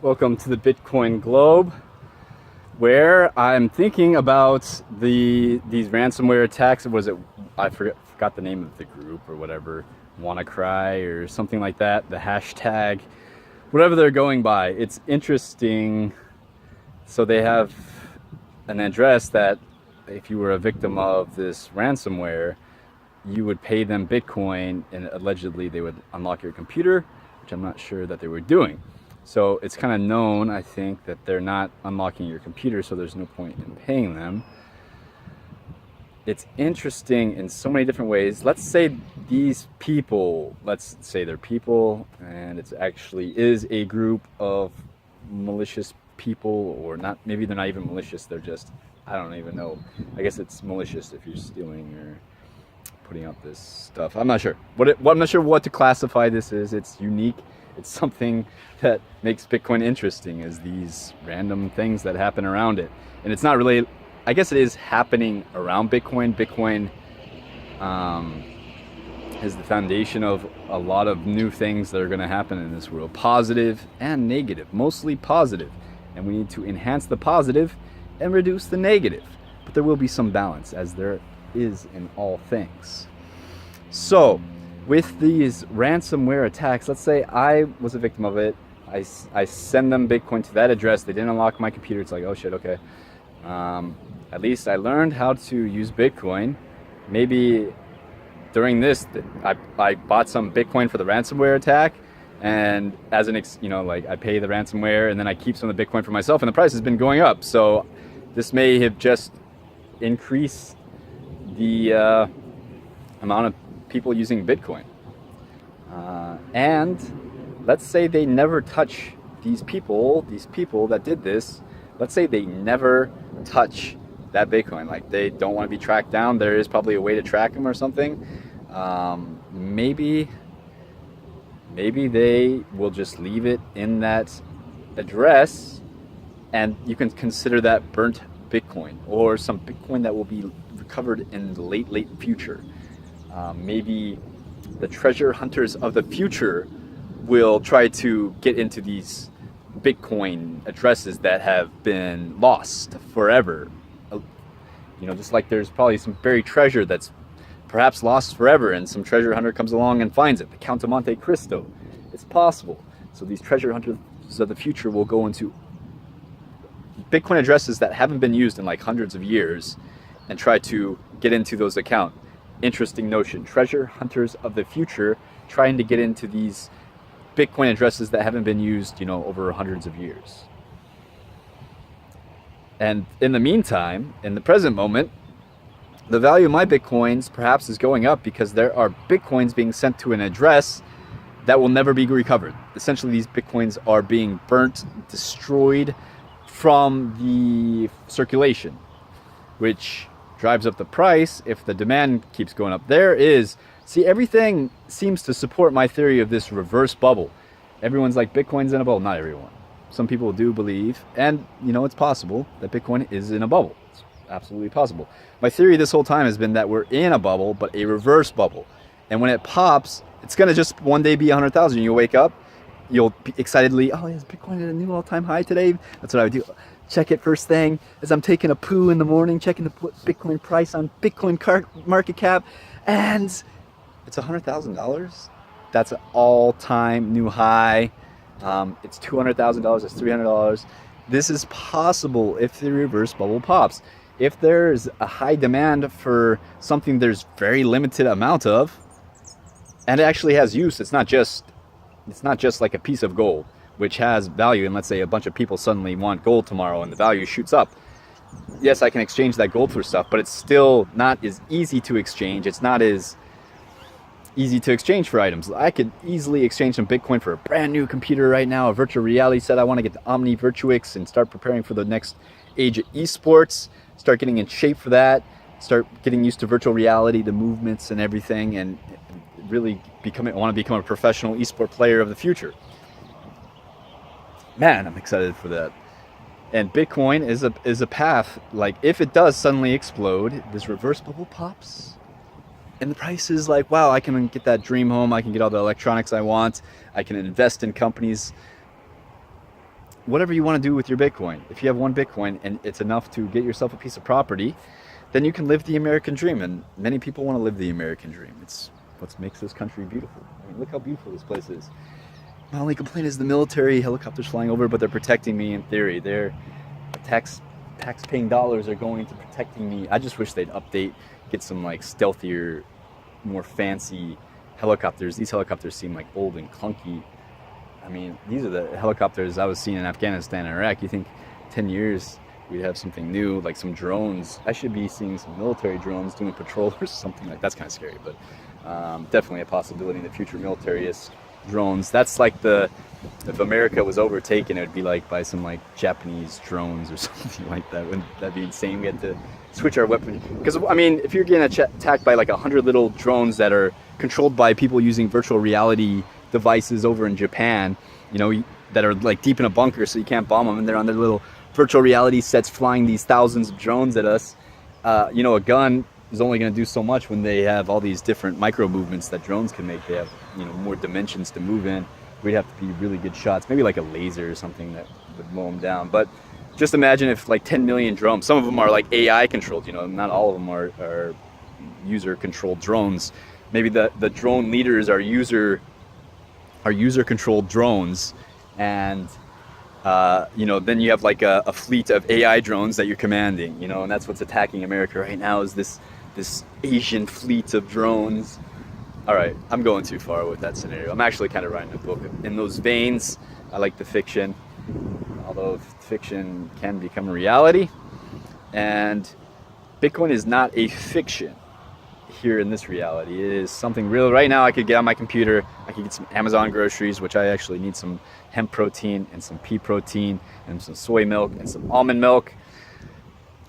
Welcome to the Bitcoin Globe, where I'm thinking about these ransomware attacks. Was it? I forgot the name of the group or whatever. WannaCry or something like that. The hashtag, whatever they're going by. It's interesting. So they have an address that, if you were a victim of this ransomware, you would pay them Bitcoin, and allegedly they would unlock your computer, which I'm not sure that they were doing. So it's kind of known, I think, that they're not unlocking your computer, so there's no point in paying them. It's interesting in so many different ways. Let's say these people, let's say they're people, and it actually is a group of malicious people, or not. Maybe they're not even malicious. They're just, I don't even know. I guess it's malicious if you're stealing or putting out this stuff. I'm not sure. I'm not sure what to classify this as. It's unique. It's something that makes Bitcoin interesting, is these random things that happen around it. And it's not really, I guess it is happening around Bitcoin. Bitcoin is the foundation of a lot of new things that are going to happen in this world. Positive and negative, mostly positive. And we need to enhance the positive and reduce the negative. But there will be some balance, as there is in all things. So, with these ransomware attacks, let's say I was a victim of it. I send them Bitcoin to that address. They didn't unlock my computer. It's like, oh shit, okay. At least I learned how to use Bitcoin. Maybe during this, I bought some Bitcoin for the ransomware attack, and as an like I pay the ransomware, and then I keep some of the Bitcoin for myself, and the price has been going up. So this may have just increased the amount of people using Bitcoin. And let's say they never touch these people that did this. Let's say they never touch that Bitcoin. Like, they don't want to be tracked down. There is probably a way to track them or something. Maybe they will just leave it in that address, and you can consider that burnt Bitcoin, or some Bitcoin that will be recovered in the late future. Maybe the treasure hunters of the future will try to get into these Bitcoin addresses that have been lost forever. Just like there's probably some buried treasure that's perhaps lost forever, and some treasure hunter comes along and finds it. The Count of Monte Cristo. It's possible. So these treasure hunters of the future will go into Bitcoin addresses that haven't been used in like hundreds of years and try to get into those accounts. Interesting notion. Treasure hunters of the future trying to get into these Bitcoin addresses that haven't been used, over hundreds of years. And in the meantime, in the present moment, the value of my Bitcoins perhaps is going up because there are Bitcoins being sent to an address that will never be recovered. Essentially, these Bitcoins are being burnt, destroyed from the circulation, which drives up the price if the demand keeps going up. Everything seems to support my theory of this reverse bubble. Everyone's like, Bitcoin's in a bubble. Not everyone. Some people do believe, and it's possible that Bitcoin is in a bubble. It's absolutely possible. My theory this whole time has been that we're in a bubble, but a reverse bubble. And when it pops, it's going to just one day be 100,000. You'll wake up, you'll be excitedly, oh, is Bitcoin at a new all-time high today? That's what I would do. Check it first thing as I'm taking a poo in the morning, checking the Bitcoin price on Bitcoin market cap, and it's $100,000. That's an all-time new high. It's $200,000. It's $300. This is possible if the reverse bubble pops. If there's a high demand for something there's very limited amount of, and it actually has use. It's not just like a piece of gold, which has value, and let's say a bunch of people suddenly want gold tomorrow and the value shoots up. Yes, I can exchange that gold for stuff, but it's still not as easy to exchange. It's not as easy to exchange for items. I could easily exchange some Bitcoin for a brand new computer right now, a virtual reality set. I want to get the Omni Virtuix and start preparing for the next age of eSports, start getting in shape for that, start getting used to virtual reality, the movements and everything, and really want to become a professional eSport player of the future. Man, I'm excited for that. And Bitcoin is a path. Like, if it does suddenly explode, this reverse bubble pops, and the price is like, wow, I can get that dream home. I can get all the electronics I want. I can invest in companies whatever you want to do with your Bitcoin. If you have one Bitcoin and it's enough to get yourself a piece of property, then you can live the American dream. And many people want to live the American dream. It's what makes this country beautiful. I mean, look how beautiful this place is. My only complaint is the military helicopters flying over, but they're protecting me in theory. Their tax-paying dollars are going to protecting me. I just wish they'd update, get some like stealthier, more fancy helicopters. These helicopters seem like old and clunky. I mean, these are the helicopters I was seeing in Afghanistan and Iraq. You think 10 years we'd have something new, like some drones. I should be seeing some military drones doing patrol or something like that. That's kind of scary, but definitely a possibility in the future. Military-ish drones. That's like if America was overtaken, it would be like by some like Japanese drones or something like that. Wouldn't that be insane? We had to switch our weapon. Because, I mean, if you're getting attacked by like 100 little drones that are controlled by people using virtual reality devices over in Japan, you know, that are like deep in a bunker so you can't bomb them, and they're on their little virtual reality sets flying these thousands of drones at us, you know, a gun is only going to do so much when they have all these different micro movements that drones can make. They have, you know, more dimensions to move in. We'd have to be really good shots, maybe like a laser or something that would mow them down. But just imagine if like 10 million drones, some of them are like AI controlled, you know, not all of them are user controlled drones. Maybe the drone leaders are user controlled drones, and you know, then you have like a fleet of AI drones that you're commanding, you know, and that's what's attacking America right now, is this Asian fleet of drones. All right, I'm going too far with that scenario. I'm actually kind of writing a book in those veins. I like the fiction, although fiction can become a reality. And Bitcoin is not a fiction here in this reality. It is something real. Right now I could get on my computer, I could get some Amazon groceries, which I actually need some hemp protein and some pea protein and some soy milk and some almond milk.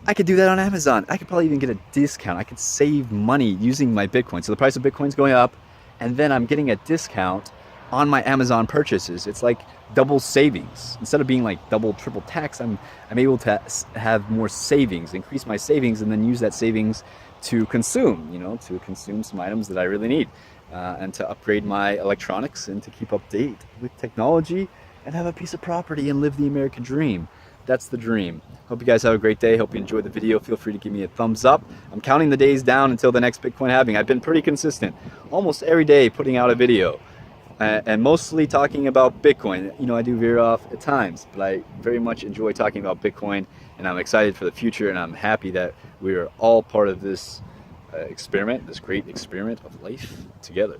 I could do that on Amazon. I could probably even get a discount. I could save money using my Bitcoin. So the price of Bitcoin's going up, and then I'm getting a discount on my Amazon purchases. It's like double savings. Instead of being like double, triple tax, I'm able to have more savings, increase my savings, and then use that savings to consume, you know, to consume some items that I really need, and to upgrade my electronics and to keep update with technology and have a piece of property and live the American dream. That's the dream. Hope you guys have a great day. Hope you enjoyed the video. Feel free to give me a thumbs up. I'm counting the days down until the next Bitcoin halving. I've been pretty consistent, almost every day putting out a video, and mostly talking about Bitcoin. You know, I do veer off at times, but I very much enjoy talking about Bitcoin, and I'm excited for the future, and I'm happy that we are all part of this experiment, this great experiment of life together.